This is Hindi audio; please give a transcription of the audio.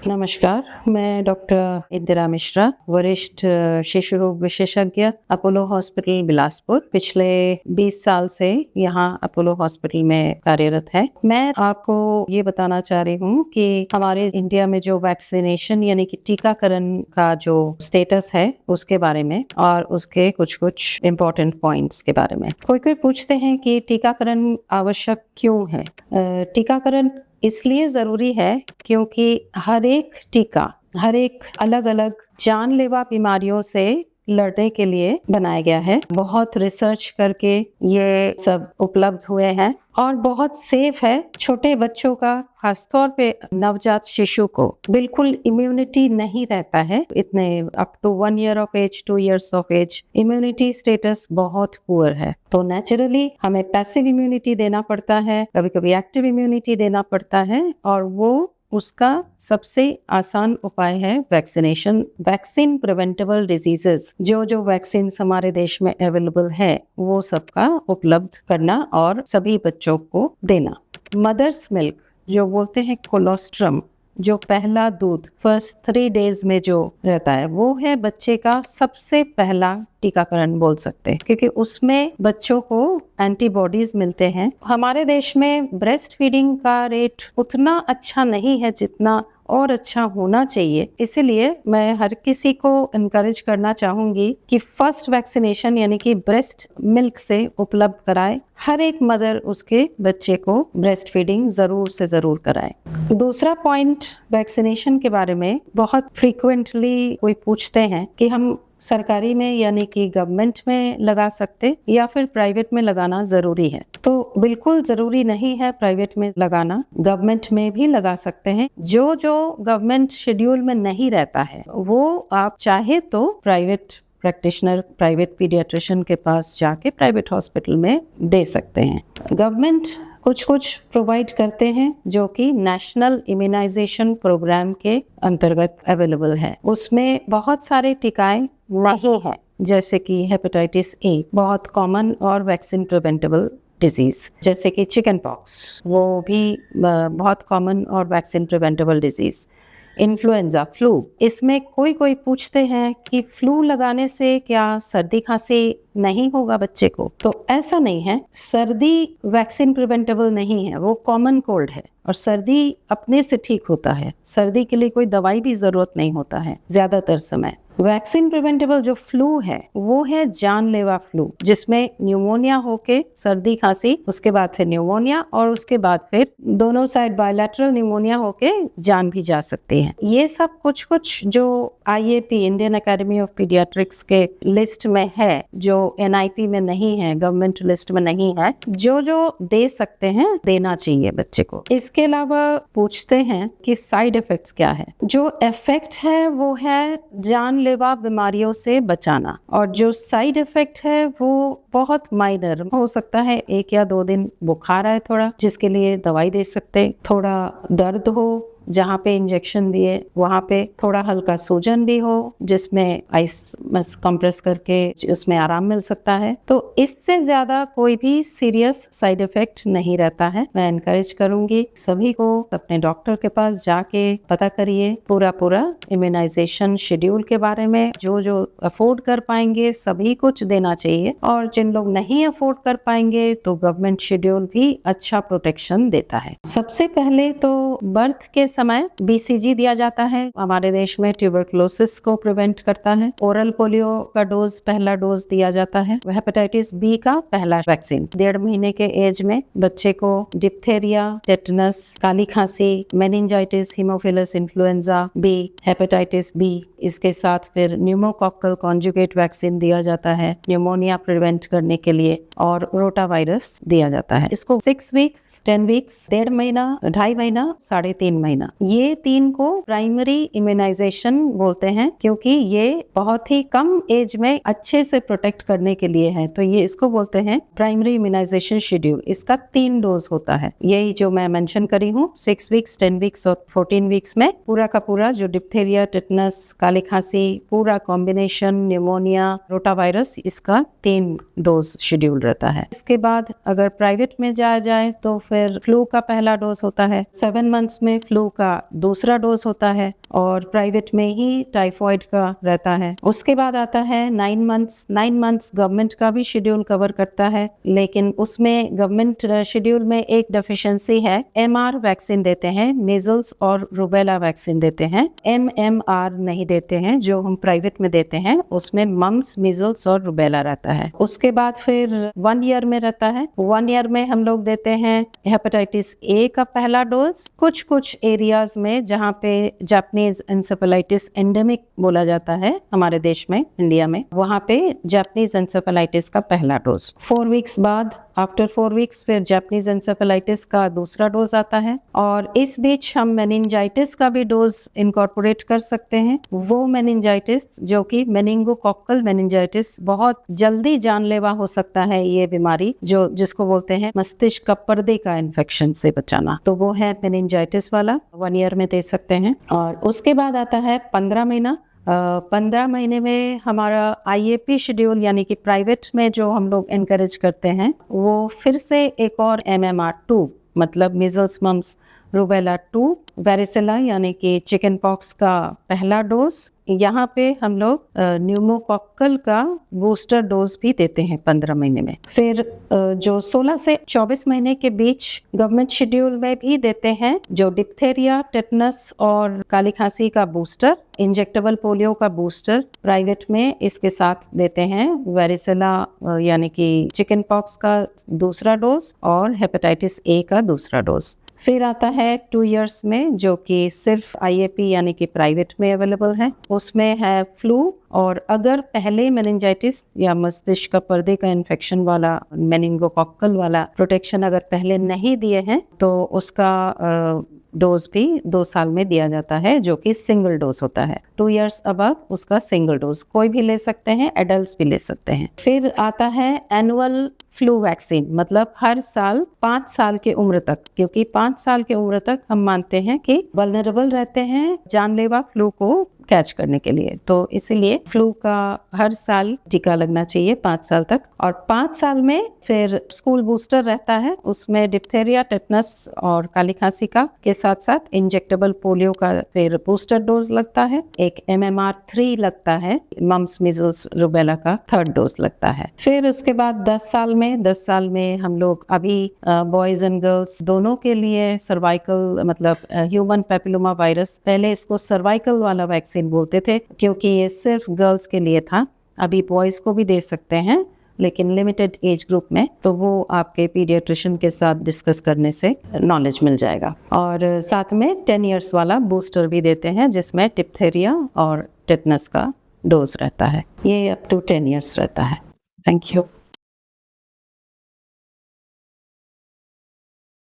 नमस्कार, मैं डॉक्टर इंदिरा मिश्रा, वरिष्ठ शिशु रोग विशेषज्ञ, अपोलो हॉस्पिटल बिलासपुर। पिछले 20 साल से यहाँ अपोलो हॉस्पिटल में कार्यरत है। मैं आपको ये बताना चाह रही हूँ कि हमारे इंडिया में जो वैक्सीनेशन यानी कि टीकाकरण का जो स्टेटस है उसके बारे में और उसके कुछ इम्पोर्टेंट पॉइंट्स के बारे में। कोई पूछते हैं कि टीकाकरण आवश्यक क्यों है। टीकाकरण इसलिए ज़रूरी है क्योंकि हर एक टीका हर एक अलग अलग जानलेवा बीमारियों से लड़ने के लिए बनाया गया है। बहुत रिसर्च करके ये सब उपलब्ध हुए हैं और बहुत सेफ है। छोटे बच्चों का, खासतौर पे नवजात शिशु को बिल्कुल इम्यूनिटी नहीं रहता है। इतने up to 1 year of age, 2 years of age immunity status बहुत पुअर है। तो नेचुरली हमें पैसिव इम्यूनिटी देना पड़ता है, कभी कभी एक्टिव इम्यूनिटी देना पड़ता है और वो उसका सबसे आसान उपाय है वैक्सीनेशन। वैक्सीन प्रिवेंटेबल डिजीजेस जो वैक्सीन हमारे देश में अवेलेबल है वो सबका उपलब्ध करना और सभी बच्चों को देना। मदर्स मिल्क जो बोलते हैं कोलोस्ट्रम, जो पहला दूध फर्स्ट 3 days में जो रहता है वो है बच्चे का सबसे पहला टीकाकरण बोल सकते हैं, क्योंकि उसमें बच्चों को एंटीबॉडीज मिलते हैं। हमारे देश में ब्रेस्ट फीडिंग का रेट उतना अच्छा नहीं है जितना और अच्छा होना चाहिए। इसीलिए मैं हर किसी को इनकरेज करना चाहूंगी कि फर्स्ट वैक्सीनेशन यानी कि ब्रेस्ट मिल्क से उपलब्ध कराए। हर एक मदर उसके बच्चे को ब्रेस्ट फीडिंग जरूर से जरूर कराए। दूसरा पॉइंट वैक्सीनेशन के बारे में बहुत फ्रीक्वेंटली कोई पूछते हैं कि हम सरकारी में यानी कि गवर्नमेंट में लगा सकते या फिर प्राइवेट में लगाना जरूरी है। तो बिल्कुल जरूरी नहीं है प्राइवेट में लगाना, गवर्नमेंट में भी लगा सकते हैं। जो गवर्नमेंट शेड्यूल में नहीं रहता है वो आप चाहे तो प्राइवेट प्रैक्टिशनर, प्राइवेट पीडियाट्रिशियन के पास जाके प्राइवेट हॉस्पिटल में दे सकते हैं। गवर्नमेंट कुछ प्रोवाइड करते हैं जो कि नेशनल इम्यूनाइजेशन प्रोग्राम के अंतर्गत अवेलेबल है। उसमें बहुत सारे टीकाएं नहीं है, जैसे कि हेपेटाइटिस ए बहुत कॉमन और वैक्सीन प्रिवेंटेबल डिजीज, जैसे कि चिकन पॉक्स वो भी बहुत कॉमन और vaccine preventable disease. Influenza, flu, इसमें कोई पूछते हैं कि फ्लू लगाने से क्या सर्दी खांसी नहीं होगा बच्चे को, तो ऐसा नहीं है। सर्दी वैक्सीन प्रिवेंटेबल नहीं है, वो कॉमन कोल्ड है और सर्दी अपने से ठीक होता है। सर्दी के लिए कोई दवाई भी जरूरत नहीं होता है ज्यादातर समय। वैक्सीन प्रिवेंटेबल जो फ्लू है वो है जानलेवा फ्लू, जिसमें न्यूमोनिया होके सर्दी खांसी, उसके बाद फिर न्यूमोनिया और उसके बाद फिर दोनों साइड बायलैटरल न्यूमोनिया होके जान भी जा सकती है। ये सब कुछ जो IAP Indian academy of paediatrics के लिस्ट में है, जो NIP में नहीं है, गवर्नमेंट लिस्ट में नहीं है, जो दे सकते हैं देना चाहिए बच्चे को। इसके अलावा पूछते हैं कि साइड इफेक्ट्स क्या है। जो इफेक्ट है वो है जानलेवा बीमारियों से बचाना और जो साइड इफेक्ट है वो बहुत माइनर हो सकता है। 1 या 2 दिन बुखार आए थोड़ा, जिसके लिए दवाई दे सकते, थोड़ा दर्द हो जहाँ पे इंजेक्शन दिए वहाँ पे थोड़ा हल्का सूजन भी हो जिसमें आइस कंप्रेस करके उसमें आराम मिल सकता है। तो इससे ज्यादा कोई भी सीरियस साइड इफेक्ट नहीं रहता है। मैं एनकरेज करूंगी सभी को अपने डॉक्टर के पास जाके पता करिए पूरा इम्यूनाइजेशन शेड्यूल के बारे में। जो अफोर्ड कर पाएंगे सभी कुछ देना चाहिए और जिन लोग नहीं अफोर्ड कर पाएंगे तो गवर्नमेंट शेड्यूल भी अच्छा प्रोटेक्शन देता है। सबसे पहले तो बर्थ के समय BCG दिया जाता है। हमारे देश में ट्यूबरकुलोसिस को प्रिवेंट करता है। ओरल पोलियो का डोज, पहला डोज दिया जाता है। हेपेटाइटिस B का पहला वैक्सीन 1.5 महीने के एज में बच्चे को डिप्थेरिया, टेटनस, काली खांसी, meningitis, Haemophilus influenza B, hepatitis B, इसके साथ फिर न्यूमोकॉकल कॉन्जुगेट वैक्सीन दिया जाता है न्यूमोनिया प्रिवेंट करने के लिए, और रोटावायरस दिया जाता है। इसको 6 वीक्स, 10 वीक्स, 1.5 महीना, 2.5 महीना, 3.5 महीना, ये 3 को प्राइमरी इम्यूनाइजेशन बोलते हैं, क्योंकि ये बहुत ही कम एज में अच्छे से प्रोटेक्ट करने के लिए है। तो ये इसको बोलते हैं प्राइमरी इम्यूनाइजेशन शेड्यूल। इसका 3 डोज होता है, यही जो मैं मेंशन करी हूँ, 6 वीक्स, 10 वीक्स और 14 वीक्स में पूरा का पूरा जो डिप्थेरिया, टिटनस, काली खांसी, पूरा कॉम्बिनेशन, न्यूमोनिया, रोटावायरस, इसका 3 डोज शेड्यूल रहता है। इसके बाद अगर प्राइवेट में जाया जाए तो फिर फ्लू का पहला डोज होता है। 7 मंथ्स में फ्लू का दूसरा डोज होता है और प्राइवेट में ही टाइफॉइड का रहता है। उसके बाद आता है 9 मंथ्स गवर्नमेंट का भी शेड्यूल कवर करता है, लेकिन उसमें गवर्नमेंट शेड्यूल में एक डेफिशिएंसी है। MR वैक्सीन देते हैं, मीजल्स और रूबेला वैक्सीन देते हैं, MMR नहीं देते हैं। जो हम प्राइवेट में देते हैं उसमें मम्स, मीजल्स और रूबेला रहता है। उसके बाद फिर 1 ईयर में रहता है। 1 ईयर में हम लोग देते हैं हेपेटाइटिस ए का पहला डोज। कुछ एरियाज में जहाँ पे जापानीज एन्सेफेलाइटिस एंडेमिक बोला जाता है हमारे देश में, इंडिया में, वहाँ पे जापानीज एन्सेफेलाइटिस का पहला डोज। 4 वीक्स बाद, आफ्टर 4 वीक्स फिर जापानीज एन्सेफेलाइटिस का दूसरा डोज आता है। और इस बीच हम मेनिंजाइटिस का भी डोज इनकॉर्पोरेट कर सकते हैं। वो मेनिंजाइटिस जो कि मेनिंगोकोक्कल मेनिंजाइटिस, बहुत जल्दी जानलेवा हो सकता है ये बीमारी, जो जिसको बोलते हैं मस्तिष्क का पर्दे का इन्फेक्शन से बचाना, तो वो है मेनिंजाइटिस वाला। 1 ईयर में दे सकते हैं। और उसके बाद आता है 15 महीना। 15 महीने में हमारा IAP शेड्यूल, यानी कि प्राइवेट में जो हम लोग एनकरेज करते हैं, वो फिर से एक और MMR2 मतलब मीजल्स, मम्स, रूबेला 2, वेरिसेला यानी कि चिकन पॉक्स का पहला डोज। यहाँ पे हम लोग न्यूमोकॉक्कल का बूस्टर डोज भी देते हैं 15 महीने में। फिर जो 16 से 24 महीने के बीच गवर्नमेंट शेड्यूल में भी देते हैं जो डिप्थेरिया, टेटनस और काली खांसी का बूस्टर, इंजेक्टेबल पोलियो का बूस्टर प्राइवेट में इसके साथ देते हैं, वेरिसेला यानी कि चिकन पॉक्स का दूसरा डोज और हेपेटाइटिस ए का दूसरा डोज। फिर आता है 2 इयर्स में जो कि सिर्फ IAP यानी कि प्राइवेट में अवेलेबल है। उसमें है फ्लू, और अगर पहले मेनिंजाइटिस या मस्तिष्क का पर्दे का इन्फेक्शन वाला मेनिंगोकोक्कल वाला प्रोटेक्शन अगर पहले नहीं दिए हैं तो उसका डोज भी 2 साल में दिया जाता है, जो कि सिंगल डोज होता है। 2 इयर्स अबव उसका सिंगल डोज कोई भी ले सकते हैं, एडल्ट्स भी ले सकते हैं। फिर आता है एनुअल फ्लू वैक्सीन, मतलब हर साल 5 साल की उम्र तक, क्योंकि 5 साल की उम्र तक हम मानते हैं कि वल्नरेबल रहते हैं जानलेवा फ्लू को कैच करने के लिए, तो इसीलिए फ्लू का हर साल टीका लगना चाहिए 5 साल तक। और 5 साल में फिर स्कूल बूस्टर रहता है, उसमें डिप्थेरिया, टेटनस और काली खांसी का के साथ साथ इंजेक्टेबल पोलियो का फिर बूस्टर डोज लगता है। एक MMR3 लगता है, मम्स, मीजल्स, रूबेला का 3rd डोज लगता है। फिर उसके बाद 10 साल में हम लोग अभी बॉयज एंड गर्ल्स दोनों के लिए सर्वाइकल मतलब ह्यूमन पेपिलोमा वायरस, पहले इसको सर्वाइकल वाला वैक्सीन बोलते थे क्योंकि ये सिर्फ गर्ल्स के लिए था। अभी बॉयज को भी दे सकते हैं लेकिन लिमिटेड एज ग्रुप में, तो वो आपके पीडियाट्रिशियन के साथ डिस्कस करने से नॉलेज मिल जाएगा। और साथ में 10 इयर्स वाला बूस्टर भी देते हैं जिसमें डिप्थेरिया और टेटनस का डोज रहता है। ये अप टू 10 इयर्स रहता है। Thank you.